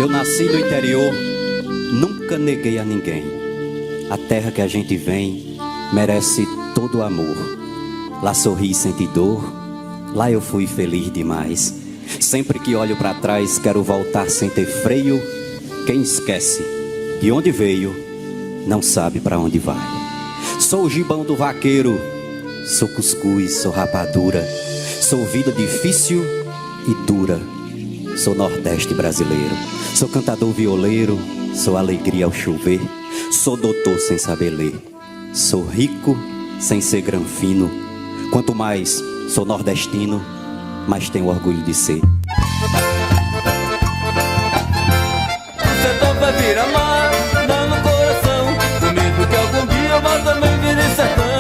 Eu nasci no interior, nunca neguei a ninguém. A terra que a gente vem merece todo o amor. Lá sorri e senti dor, lá eu fui feliz demais. Sempre que olho pra trás quero voltar sem ter freio. Quem esquece de onde veio, não sabe pra onde vai. Sou o gibão do vaqueiro, sou cuscuz, sou rapadura. Sou vida difícil e dura. Sou nordeste brasileiro. Sou cantador violeiro, sou alegria ao chover. Sou doutor sem saber ler. Sou rico sem ser granfino. Quanto mais sou nordestino, mais tenho orgulho de ser. O sertão vai virar mar, dá no coração. Com medo que algum dia eu vá também vir sertão.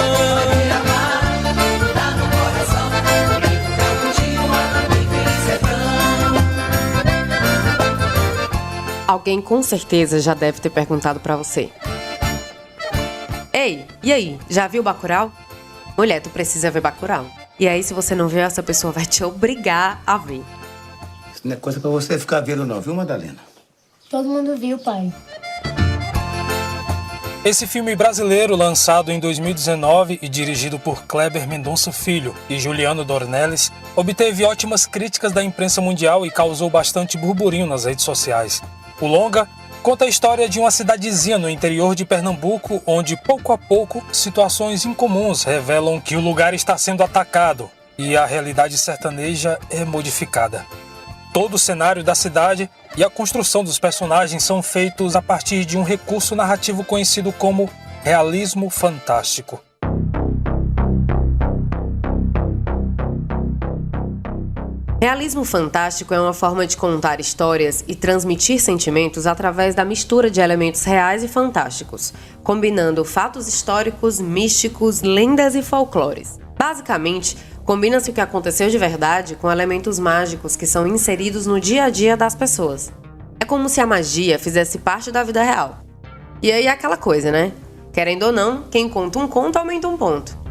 Alguém com certeza já deve ter perguntado pra você: ei, e aí, já viu Bacurau? Mulher, tu precisa ver Bacurau. E aí, se você não viu, essa pessoa vai te obrigar a ver. Isso não é coisa pra você ficar vendo não, viu, Madalena? Todo mundo viu, pai. Esse filme brasileiro, lançado em 2019 e dirigido por Kleber Mendonça Filho e Juliano Dornelles, obteve ótimas críticas da imprensa mundial e causou bastante burburinho nas redes sociais. O longa conta a história de uma cidadezinha no interior de Pernambuco, onde pouco a pouco situações incomuns revelam que o lugar está sendo atacado e a realidade sertaneja é modificada. Todo o cenário da cidade e a construção dos personagens são feitos a partir de um recurso narrativo conhecido como realismo fantástico. Realismo fantástico é uma forma de contar histórias e transmitir sentimentos através da mistura de elementos reais e fantásticos, combinando fatos históricos, místicos, lendas e folclores. Basicamente, combina-se o que aconteceu de verdade com elementos mágicos que são inseridos no dia a dia das pessoas. É como se a magia fizesse parte da vida real. E aí é aquela coisa, né? Querendo ou não, quem conta um conto aumenta um ponto.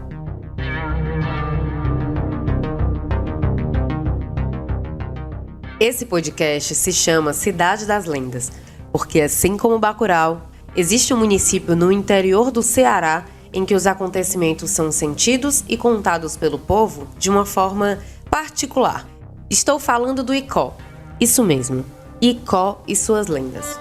Esse podcast se chama Cidade das Lendas, porque assim como Bacurau, existe um município no interior do Ceará em que os acontecimentos são sentidos e contados pelo povo de uma forma particular. Estou falando do Icó. Isso mesmo, Icó e suas lendas.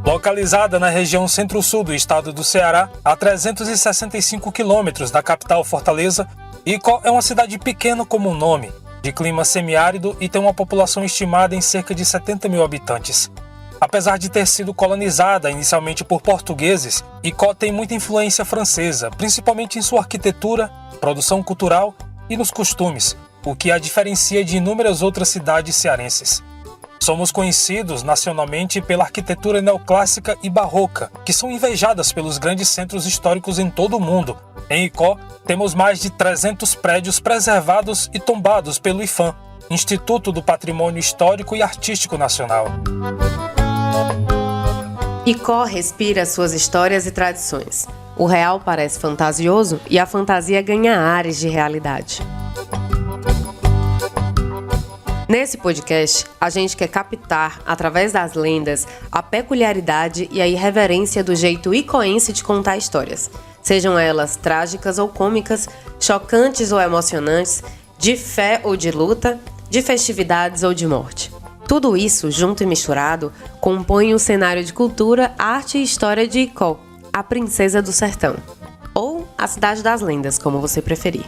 Localizada na região centro-sul do estado do Ceará, a 365 quilômetros da capital Fortaleza, Icó é uma cidade pequena como o nome, de clima semiárido e tem uma população estimada em cerca de 70 mil habitantes. Apesar de ter sido colonizada inicialmente por portugueses, Icó tem muita influência francesa, principalmente em sua arquitetura, produção cultural e nos costumes, o que a diferencia de inúmeras outras cidades cearenses. Somos conhecidos nacionalmente pela arquitetura neoclássica e barroca, que são invejadas pelos grandes centros históricos em todo o mundo. Em Icó, temos mais de 300 prédios preservados e tombados pelo IPHAN, Instituto do Patrimônio Histórico e Artístico Nacional. Icó respira suas histórias e tradições. O real parece fantasioso e a fantasia ganha ares de realidade. Nesse podcast, a gente quer captar, através das lendas, a peculiaridade e a irreverência do jeito icoense de contar histórias, sejam elas trágicas ou cômicas, chocantes ou emocionantes, de fé ou de luta, de festividades ou de morte. Tudo isso, junto e misturado, compõe um cenário de cultura, arte e história de Icó, a princesa do sertão, ou a cidade das lendas, como você preferir.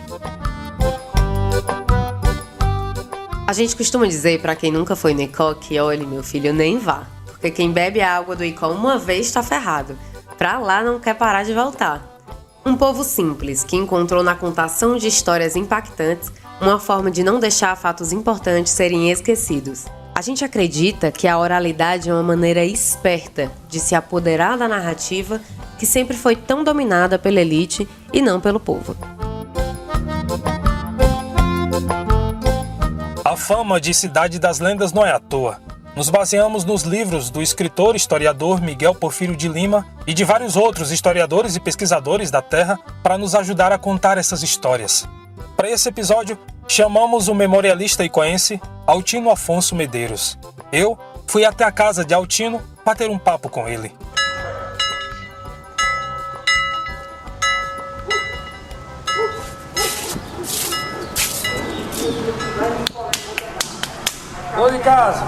A gente costuma dizer pra quem nunca foi no Icó que, olha, meu filho, nem vá. Porque quem bebe a água do Icó uma vez tá ferrado. Pra lá não quer parar de voltar. Um povo simples que encontrou na contação de histórias impactantes uma forma de não deixar fatos importantes serem esquecidos. A gente acredita que a oralidade é uma maneira esperta de se apoderar da narrativa que sempre foi tão dominada pela elite e não pelo povo. A fama de Cidade das Lendas não é à toa. Nos baseamos nos livros do escritor e historiador Miguel Porfírio de Lima e de vários outros historiadores e pesquisadores da terra para nos ajudar a contar essas histórias. Para esse episódio, chamamos o memorialista icoense Altino Afonso Medeiros. Eu fui até a casa de Altino bater um papo com ele. Ô de casa.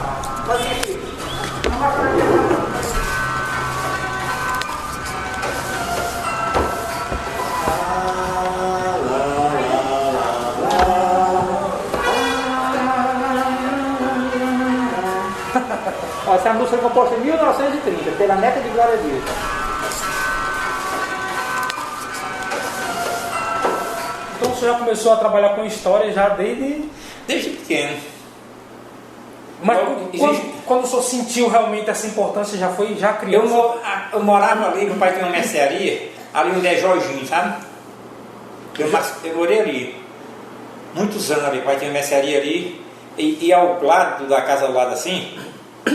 Essa música foi composta em 1930, pela neta de Glória Dias. Então o senhor já começou a trabalhar com história já Desde pequeno. Mas quando o senhor sentiu realmente essa importância, já criança? Eu morava ali, meu pai tinha uma mercearia, ali onde é Jorginho, sabe? Eu morei ali, muitos anos ali, meu pai tinha uma mercearia ali, e ao lado da casa ao lado assim,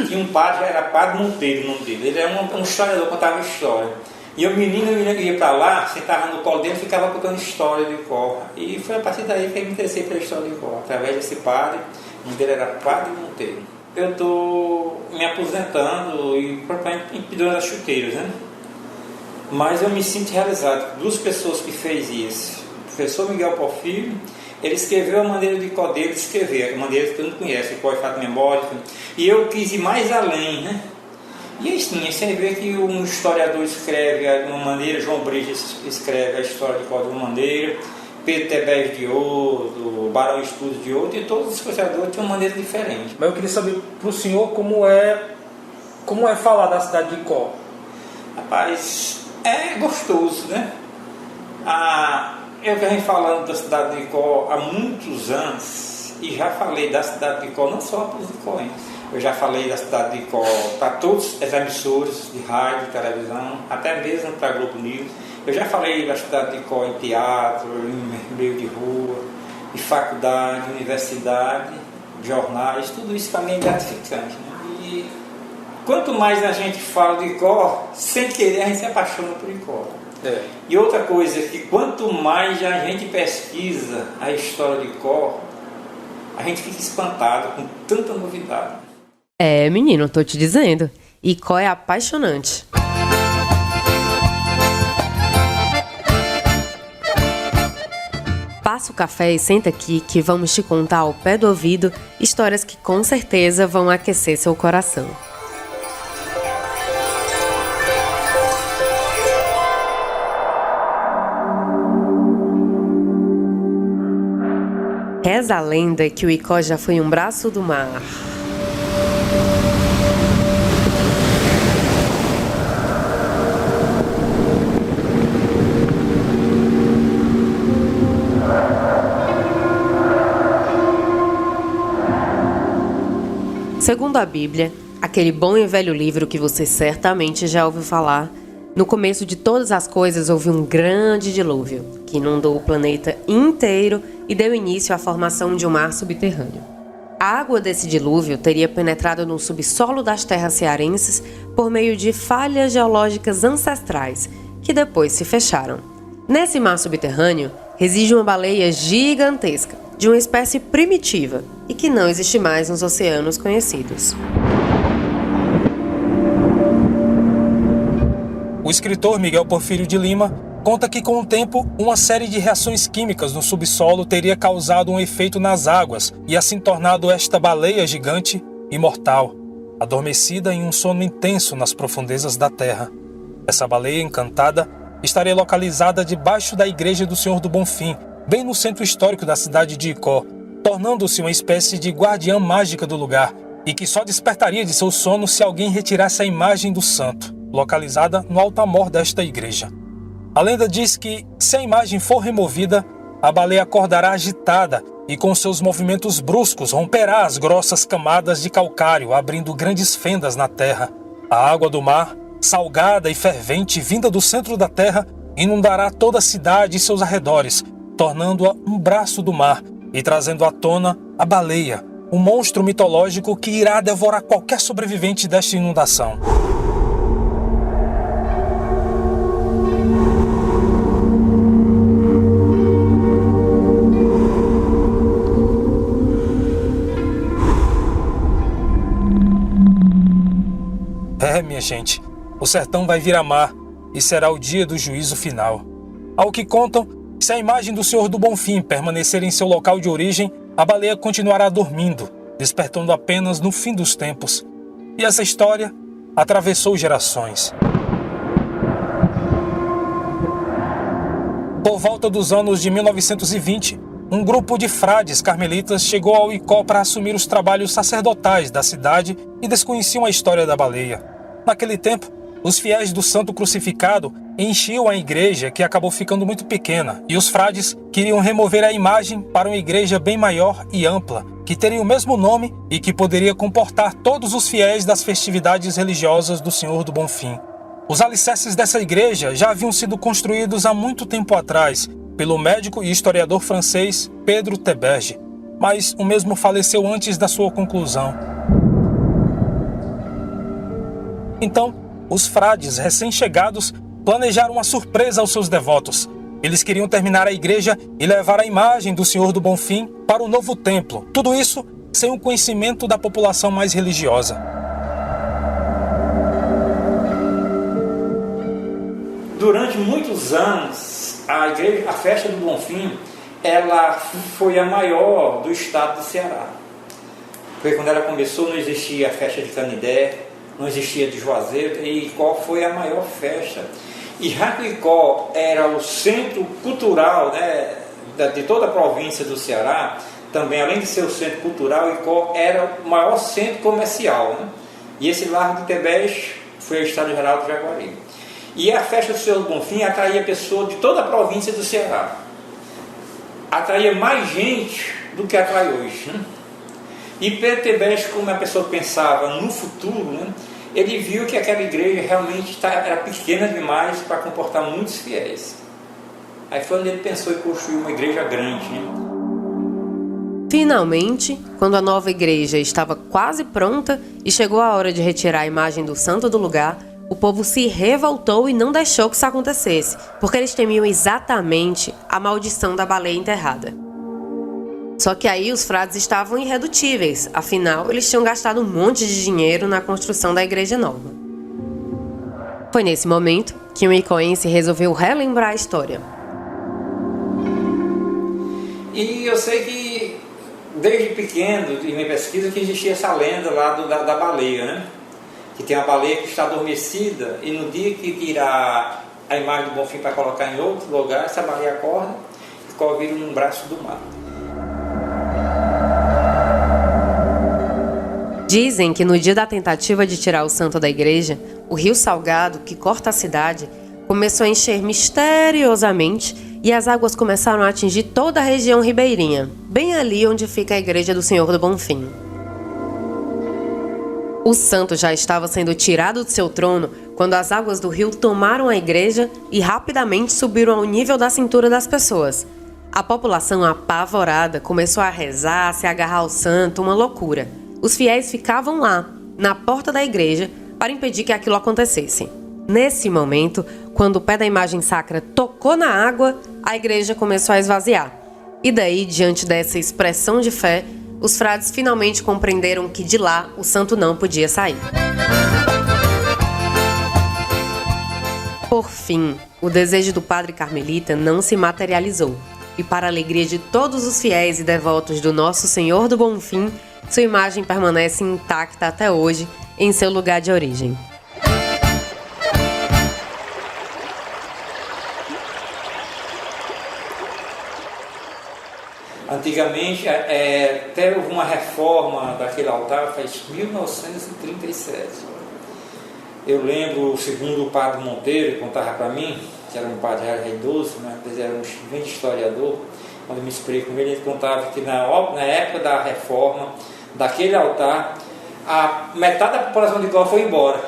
tinha um padre, era Padre Monteiro o nome dele, ele era um historiador, contava história. E o menino ia para lá, sentava no colo dele e ficava contando história de cor. E foi a partir daí que eu me interessei pela história de cor, através desse padre. O nome dele era Padre Monteiro. Eu estou me aposentando e propriamente pendurando as chuteiras, né? Mas eu me sinto realizado. Duas pessoas que fez isso. O professor Miguel Porfírio, ele escreveu a maneira de cor dele de escrever, a maneira que todo mundo conhece, o cor é fato memória. E eu quis ir mais além, né? E assim, você vê que um historiador escreve de uma maneira, João Briges escreve a história de cor de uma maneira, Pedro Tebés de outro, Barão Estudos de outro, e todos os historiadores têm uma maneira diferente. Mas eu queria saber para o senhor como é falar da cidade de Icó. Rapaz, é gostoso, né? Eu venho falando da cidade de Icó há muitos anos, e já falei da cidade de Icó não só para os icoenses. Eu já falei da cidade de Icó para todas as emissoras de rádio, televisão, até mesmo para a Globo News. Eu já falei da cidade de Icó em teatro, em meio de rua, em faculdade, universidade, jornais, tudo isso para mim é gratificante, né? E quanto mais a gente fala de Icó, sem querer a gente se apaixona por Icó. E outra coisa é que quanto mais a gente pesquisa a história de Icó, a gente fica espantado com tanta novidade. É, menino, tô te dizendo. Icó é apaixonante. Passa o café e senta aqui que vamos te contar ao pé do ouvido histórias que com certeza vão aquecer seu coração. Reza a lenda que o Icó já foi um braço do mar. Segundo a Bíblia, aquele bom e velho livro que você certamente já ouviu falar, no começo de todas as coisas houve um grande dilúvio, que inundou o planeta inteiro e deu início à formação de um mar subterrâneo. A água desse dilúvio teria penetrado no subsolo das terras cearenses por meio de falhas geológicas ancestrais, que depois se fecharam. Nesse mar subterrâneo reside uma baleia gigantesca, de uma espécie primitiva e que não existe mais nos oceanos conhecidos. O escritor Miguel Porfírio de Lima conta que com o tempo, uma série de reações químicas no subsolo teria causado um efeito nas águas e assim tornado esta baleia gigante imortal, adormecida em um sono intenso nas profundezas da terra. Essa baleia encantada estaria localizada debaixo da igreja do Senhor do Bonfim, bem no centro histórico da cidade de Icó, tornando-se uma espécie de guardiã mágica do lugar e que só despertaria de seu sono se alguém retirasse a imagem do santo, localizada no altar-mor desta igreja. A lenda diz que, se a imagem for removida, a baleia acordará agitada e com seus movimentos bruscos romperá as grossas camadas de calcário, abrindo grandes fendas na terra. A água do mar, salgada e fervente vinda do centro da terra, inundará toda a cidade e seus arredores, tornando-a um braço do mar e trazendo à tona a baleia, um monstro mitológico que irá devorar qualquer sobrevivente desta inundação. gente. O sertão vai virar mar e será o dia do juízo final. Ao que contam, se a imagem do Senhor do Bonfim permanecer em seu local de origem, a baleia continuará dormindo, despertando apenas no fim dos tempos. E essa história atravessou gerações. Por volta dos anos de 1920, um grupo de frades carmelitas chegou ao Icó para assumir os trabalhos sacerdotais da cidade e desconheciam a história da baleia. Naquele tempo, os fiéis do Santo Crucificado enchiam a igreja, que acabou ficando muito pequena, e os frades queriam remover a imagem para uma igreja bem maior e ampla, que teria o mesmo nome e que poderia comportar todos os fiéis das festividades religiosas do Senhor do Bonfim. Os alicerces dessa igreja já haviam sido construídos há muito tempo atrás pelo médico e historiador francês Pedro Teberge, mas o mesmo faleceu antes da sua conclusão. Então, os frades recém-chegados planejaram uma surpresa aos seus devotos. Eles queriam terminar a igreja e levar a imagem do Senhor do Bonfim para o novo templo. Tudo isso sem o conhecimento da população mais religiosa. Durante muitos anos, a festa do Bonfim, ela foi a maior do estado do Ceará. Porque quando ela começou não existia a festa de Canidé, não existia de Juazeiro, e Icó foi a maior festa. E já que Icó era o centro cultural, né, de toda a província do Ceará, também além de ser o centro cultural, Icó era o maior centro comercial, né? E esse Largo de Tebés foi o Estado Geral do Jaguaribe. E a festa do Senhor do Bonfim atraía pessoas de toda a província do Ceará. Atraía mais gente do que atrai hoje, né? E Pedro Tebés, como a pessoa pensava no futuro, né, ele viu que aquela igreja realmente era pequena demais para comportar muitos fiéis. Aí foi onde ele pensou em construir uma igreja grande, né? Finalmente, quando a nova igreja estava quase pronta e chegou a hora de retirar a imagem do santo do lugar, o povo se revoltou e não deixou que isso acontecesse, porque eles temiam exatamente a maldição da baleia enterrada. Só que aí os frades estavam irredutíveis, afinal eles tinham gastado um monte de dinheiro na construção da igreja nova. Foi nesse momento que o icoense resolveu relembrar a história. E eu sei que desde pequeno, em minha pesquisa, que existia essa lenda lá da baleia, né? Que tem uma baleia que está adormecida e no dia que tirar a imagem do Bonfim para colocar em outro lugar, essa baleia acorda e vira num braço do mar. Dizem que no dia da tentativa de tirar o santo da igreja, o rio Salgado, que corta a cidade, começou a encher misteriosamente e as águas começaram a atingir toda a região ribeirinha, bem ali onde fica a igreja do Senhor do Bonfim. O santo já estava sendo tirado de seu trono quando as águas do rio tomaram a igreja e rapidamente subiram ao nível da cintura das pessoas. A população apavorada começou a rezar, a se agarrar ao santo, uma loucura. Os fiéis ficavam lá, na porta da igreja, para impedir que aquilo acontecesse. Nesse momento, quando o pé da imagem sacra tocou na água, a igreja começou a esvaziar. E daí, diante dessa expressão de fé, os frades finalmente compreenderam que de lá o santo não podia sair. Por fim, o desejo do padre carmelita não se materializou. E para a alegria de todos os fiéis e devotos do Nosso Senhor do Bonfim, sua imagem permanece intacta até hoje em seu lugar de origem. Antigamente, até houve uma reforma daquele altar, faz 1937. Eu lembro, segundo o padre Monteiro, contava para mim, que era um padre reidoso, mas ele era um grande historiador, quando eu me expliquei com ele, ele contava que na época da reforma daquele altar, a metade da população de Icó foi embora.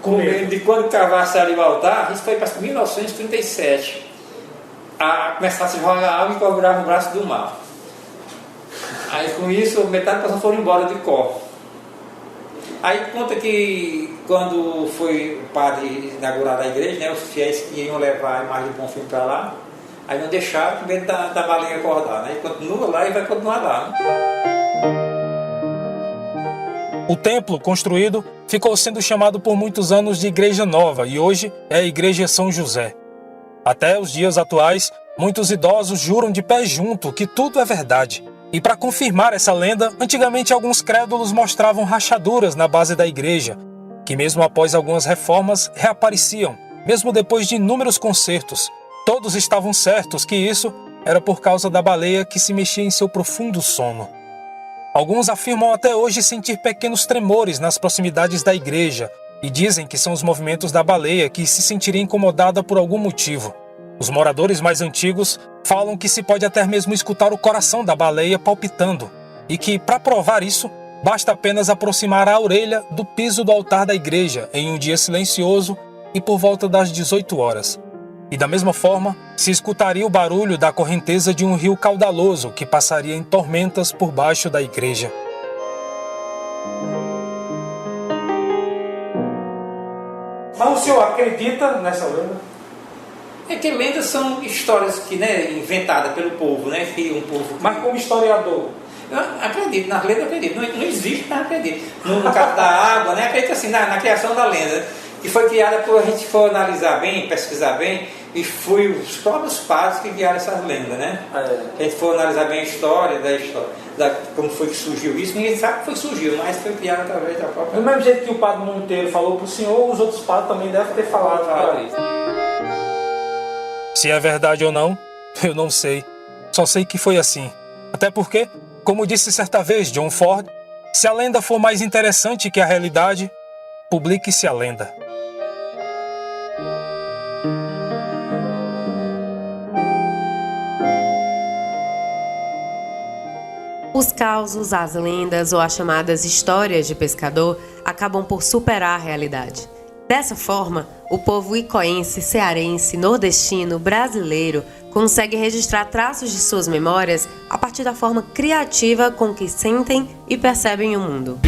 Com medo de quando cavasse ali o altar, isso foi para 1937. A começar a se jogar água e Icó virava o braço do mar. Aí com isso, metade da população foi embora de Icó. Aí conta que quando foi o padre inaugurar a igreja, né, os fiéis que iam levar a imagem do Bonfim para lá, aí não deixaram com medo da baleia acordar, né? E continua lá e vai continuar lá, né? O templo construído ficou sendo chamado por muitos anos de Igreja Nova e hoje é a Igreja São José. Até os dias atuais, muitos idosos juram de pé junto que tudo é verdade. E para confirmar essa lenda, antigamente alguns crédulos mostravam rachaduras na base da igreja, que mesmo após algumas reformas reapareciam, mesmo depois de inúmeros consertos. Todos estavam certos que isso era por causa da baleia que se mexia em seu profundo sono. Alguns afirmam até hoje sentir pequenos tremores nas proximidades da igreja e dizem que são os movimentos da baleia que se sentiria incomodada por algum motivo. Os moradores mais antigos falam que se pode até mesmo escutar o coração da baleia palpitando e que, para provar isso, basta apenas aproximar a orelha do piso do altar da igreja em um dia silencioso e por volta das 18 horas. E da mesma forma, se escutaria o barulho da correnteza de um rio caudaloso que passaria em tormentas por baixo da igreja. Mas o senhor acredita nessa lenda? É que lendas são histórias que, inventadas pelo povo, que um povo... Mas como historiador? Eu acredito, nas lendas eu acredito. Não existe, mas acredito. No caso da água, acredito assim, na criação da lenda, que foi criada por a gente for analisar bem, pesquisar bem, e foi os próprios padres que criaram essas lendas, Se a gente for analisar bem a história, como foi que surgiu isso, ninguém sabe como foi que surgiu, mas foi criado através da própria... Do mesmo jeito que o padre Monteiro falou para o senhor, os outros padres também devem ter falado para isso. Se é verdade ou não, eu não sei. Só sei que foi assim. Até porque, como disse certa vez John Ford, se a lenda for mais interessante que a realidade, publique-se a lenda. Os causos, as lendas ou as chamadas histórias de pescador acabam por superar a realidade. Dessa forma, o povo icoense, cearense, nordestino, brasileiro consegue registrar traços de suas memórias a partir da forma criativa com que sentem e percebem o mundo.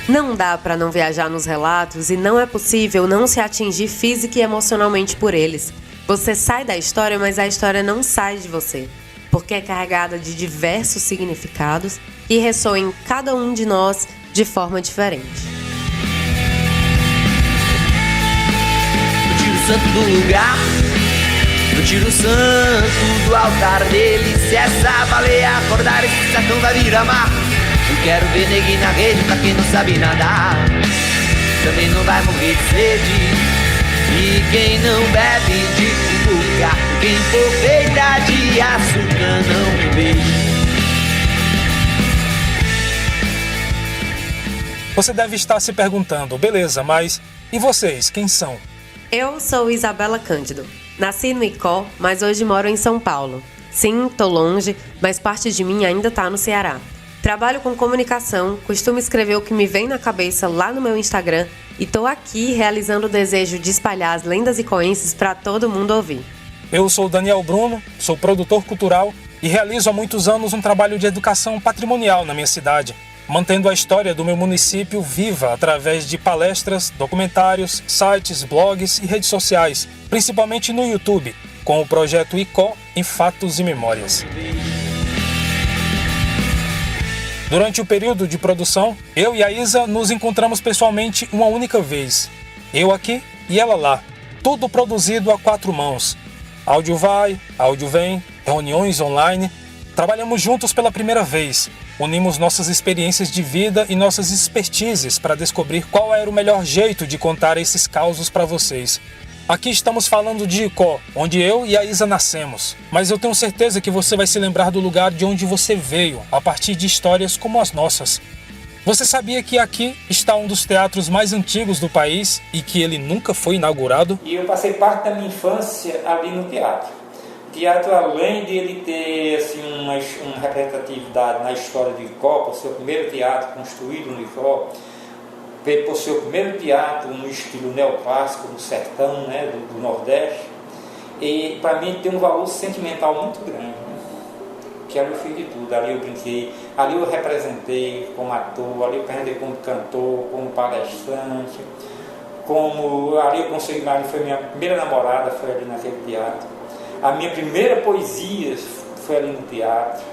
Não dá para não viajar nos relatos e não é possível não se atingir física e emocionalmente por eles. Você sai da história, mas a história não sai de você, porque é carregada de diversos significados que ressoam em cada um de nós de forma diferente. Eu tiro o santo do lugar, eu tiro o santo do altar dele. Se essa baleia acordar, esse sertão vai virar mar. Eu quero ver neguinho na rede pra quem não sabe nadar. Também não vai morrer de sede. E quem não bebe de cuca, quem for feita de açúcar não me beije. Você deve estar se perguntando, beleza, mas e vocês, quem são? Eu sou Isabela Cândido. Nasci no Icó, mas hoje moro em São Paulo. Sim, tô longe, mas parte de mim ainda tá no Ceará. Trabalho com comunicação, costumo escrever o que me vem na cabeça lá no meu Instagram e tô aqui realizando o desejo de espalhar as lendas icoenses para todo mundo ouvir. Eu sou Daniel Bruno, sou produtor cultural e realizo há muitos anos um trabalho de educação patrimonial na minha cidade, mantendo a história do meu município viva através de palestras, documentários, sites, blogs e redes sociais, principalmente no YouTube, com o projeto Icó em Fatos e Memórias. Durante o período de produção, eu e a Isa nos encontramos pessoalmente uma única vez. Eu aqui e ela lá, tudo produzido a 4 mãos. Áudio vai, áudio vem, reuniões online. Trabalhamos juntos pela primeira vez. Unimos nossas experiências de vida e nossas expertises para descobrir qual era o melhor jeito de contar esses causos para vocês. Aqui estamos falando de Icó, onde eu e a Isa nascemos. Mas eu tenho certeza que você vai se lembrar do lugar de onde você veio, a partir de histórias como as nossas. Você sabia que aqui está um dos teatros mais antigos do país e que ele nunca foi inaugurado? E eu passei parte da minha infância ali no teatro. O teatro, além de ele ter assim, uma representatividade na história de Icó, por ser o primeiro teatro construído no Icó, por ser o primeiro teatro no estilo neoclássico do sertão, do Nordeste, e para mim tem um valor sentimental muito grande, que ali eu fiz de tudo, ali eu brinquei, ali eu representei como ator, ali eu representei como cantor, como palestrante, ali eu consegui, ali foi minha primeira namorada, foi ali naquele teatro, a minha primeira poesia foi ali no teatro,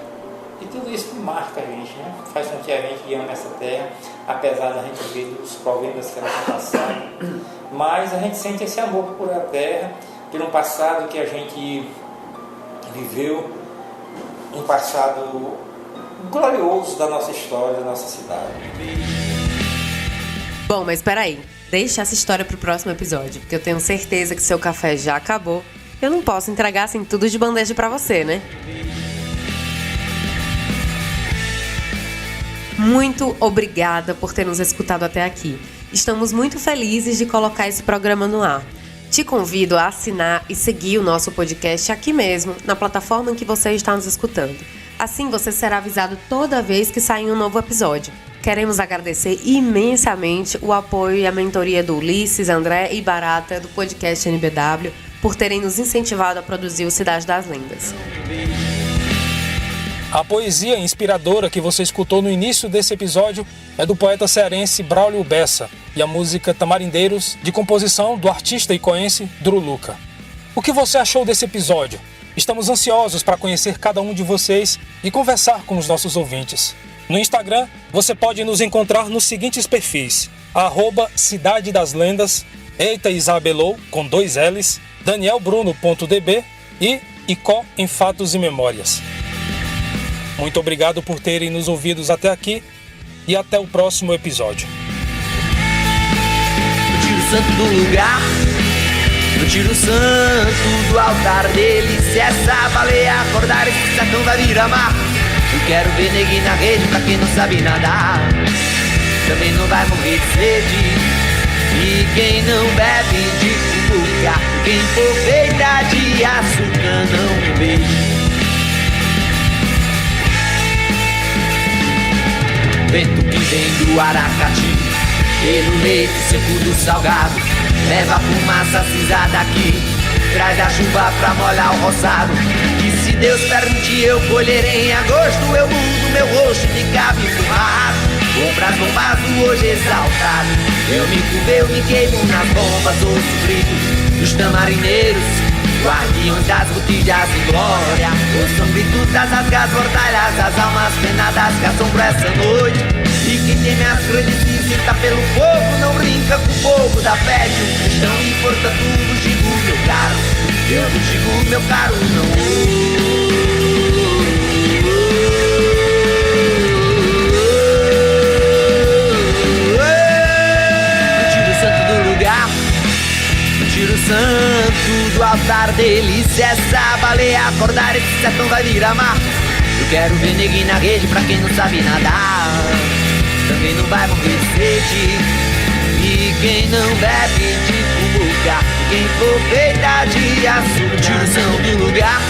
E tudo isso marca a gente, né? Faz com que a gente ame essa terra, apesar da gente ver os problemas que ela está passando. Mas a gente sente esse amor por a terra, por um passado que a gente viveu, um passado glorioso da nossa história, da nossa cidade. Bom, mas espera aí. Deixa essa história pro próximo episódio, porque eu tenho certeza que seu café já acabou. Eu não posso entregar assim tudo de bandeja pra você, né? Muito obrigada por ter nos escutado até aqui. Estamos muito felizes de colocar esse programa no ar. Te convido a assinar e seguir o nosso podcast aqui mesmo, na plataforma em que você está nos escutando. Assim você será avisado toda vez que sair um novo episódio. Queremos agradecer imensamente o apoio e a mentoria do Ulisses, André e Barata do podcast NBW por terem nos incentivado a produzir o Cidade das Lendas. A poesia inspiradora que você escutou no início desse episódio é do poeta cearense Braulio Bessa e a música Tamarindeiros, de composição do artista icoense Dru Luca. O que você achou desse episódio? Estamos ansiosos para conhecer cada um de vocês e conversar com os nossos ouvintes. No Instagram, você pode nos encontrar nos seguintes perfis: @Cidade das Lendas, Eita Isabelou, com 2 L's, danielbruno.db e Icó em Fatos e Memórias. Muito obrigado por terem nos ouvidos até aqui e até o próximo episódio. Eu tiro o santo do lugar, eu tiro o santo do altar dele. Se essa baleia acordar, esse sertão vai virar mar. Eu quero ver neguinho na rede pra quem não sabe nadar. Também não vai morrer de sede. E quem não bebe de cumbuca, quem for feita de açúcar não beije. Vento que vem do Aracati, pelo leite seco do salgado, leva a fumaça cinzada aqui, traz a chuva pra molhar o roçado. E se Deus permitir eu colherei em agosto, eu mudo meu rosto de cabo enfumado. Vou pras bombas do hoje exaltado, eu me curvo, eu me queimo nas bombas, ouço o grito dos tamarineiros, guardiões das botilhas em glória. Ouçam gritos das rasgas mortalhas, as almas penadas que assombram essa noite. E quem teme as grandes se sinta pelo fogo, não brinca com o fogo da fé de um cristão. E portanto vos digo, meu caro, eu vos digo, meu caro, não. Tiro o santo do altar dele. Se essa baleia acordar, esse sertão vai virar mar. Eu quero ver neguinho na rede pra quem não sabe nadar. Também não vai morrer de sede. E quem não bebe de cumbuca, quem for feita de açúcar, tiro o santo do lugar.